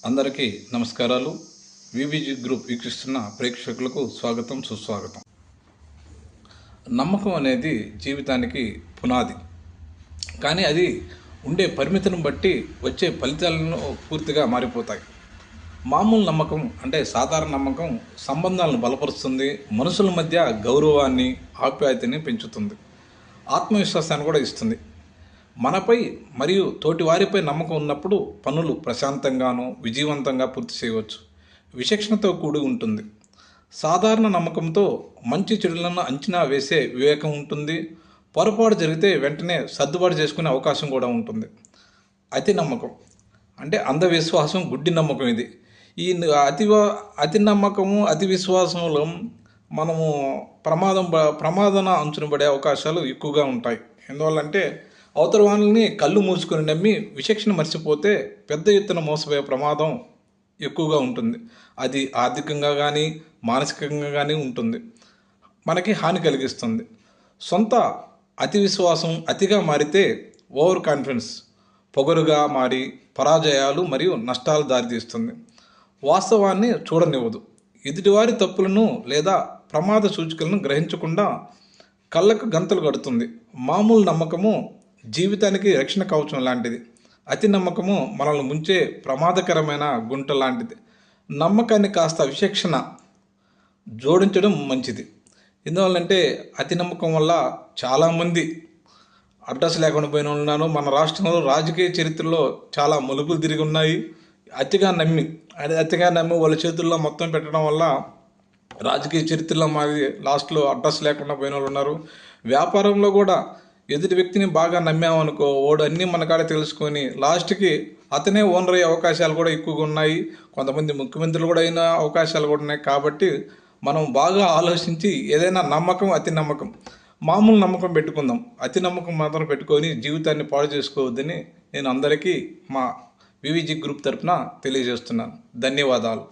అందరికీ నమస్కారాలు. వివిజి గ్రూప్ వీక్షిస్తున్న ప్రేక్షకులకు స్వాగతం, సుస్వాగతం. నమ్మకం అనేది జీవితానికి పునాది. కానీ అది ఉండే పరిమితిని బట్టి వచ్చే ఫలితాలను పూర్తిగా మారిపోతాయి. మామూలు నమ్మకం అంటే సాధారణ నమ్మకం సంబంధాలను బలపరుస్తుంది, మనుషుల మధ్య గౌరవాన్ని, ఆప్యాయతని పెంచుతుంది, ఆత్మవిశ్వాసాన్ని కూడా ఇస్తుంది. మనపై మరియు తోటి వారిపై నమ్మకం ఉన్నప్పుడు పనులు ప్రశాంతంగానూ విజయవంతంగా పూర్తి చేయవచ్చు. విచక్షణతో కూడి ఉంటుంది. సాధారణ నమ్మకంతో మంచి చెడులను అంచనా వేసే వివేకం ఉంటుంది. పొరపాటు జరిగితే వెంటనే సర్దుబాటు చేసుకునే అవకాశం కూడా ఉంటుంది. అతి నమ్మకం అంటే అంధవిశ్వాసం, గుడ్డి నమ్మకం. ఇది ఈ అతి నమ్మకము, అతి విశ్వాసంలో మనము ప్రమాదన అంచున పడే అవకాశాలు ఎక్కువగా ఉంటాయి. ఎందువల్లంటే అవతల వాళ్ళని కళ్ళు మూసుకొని నమ్మి విచక్షణ మర్చిపోతే పెద్ద ఎత్తున మోసపోయే ప్రమాదం ఎక్కువగా ఉంటుంది. అది ఆర్థికంగా కానీ మానసికంగా కానీ ఉంటుంది, మనకి హాని కలిగిస్తుంది. సొంత అతి విశ్వాసం అతిగా మారితే ఓవర్ కాన్ఫిడెన్స్ పొగరుగా మారి పరాజయాలు మరియు నష్టాలు దారితీస్తుంది. వాస్తవాన్ని చూడనివ్వదు. ఎదుటివారి తప్పులను లేదా ప్రమాద సూచికలను గ్రహించకుండా కళ్ళకు గంతలు కడుతుంది. మామూలు నమ్మకము జీవితానికి రక్షణ కవచం లాంటిది. అతి నమ్మకము మనల్ని ముంచే ప్రమాదకరమైన గుంట లాంటిది. నమ్మకాన్ని కాస్త విచక్షణ జోడించడం మంచిది. ఎందువల్లంటే అతి నమ్మకం వల్ల చాలామంది అడ్రస్ లేకుండా పోయిన ఉన్నారు. మన రాష్ట్రంలో రాజకీయ చరిత్రలో చాలా మలుపులు తిరిగి ఉన్నాయి. అతిగా నమ్మి వాళ్ళ చేతుల్లో మొత్తం పెట్టడం వల్ల రాజకీయ చరిత్రలో మాది లాస్ట్లో అడ్రస్ లేకుండా పోయిన వాళ్ళు ఉన్నారు. వ్యాపారంలో కూడా ఎదుటి వ్యక్తిని బాగా నమ్మామనుకో, వాడు అన్నీ మన కాడ తెలుసుకొని లాస్ట్కి అతనే ఓనర్ అయ్యే అవకాశాలు కూడా ఎక్కువగా ఉన్నాయి. కొంతమంది ముఖ్యమంత్రులు కూడా అయిన అవకాశాలు కూడా ఉన్నాయి. కాబట్టి మనం బాగా ఆలోచించి ఏదైనా నమ్మకం, అతి నమ్మకం, మామూలు నమ్మకం పెట్టుకుందాం. అతి నమ్మకం మాత్రం పెట్టుకొని జీవితాన్ని పాడు చేసుకోవద్దని నేను అందరికీ మా వివిజి గ్రూప్ తరఫున తెలియజేస్తున్నాను. ధన్యవాదాలు.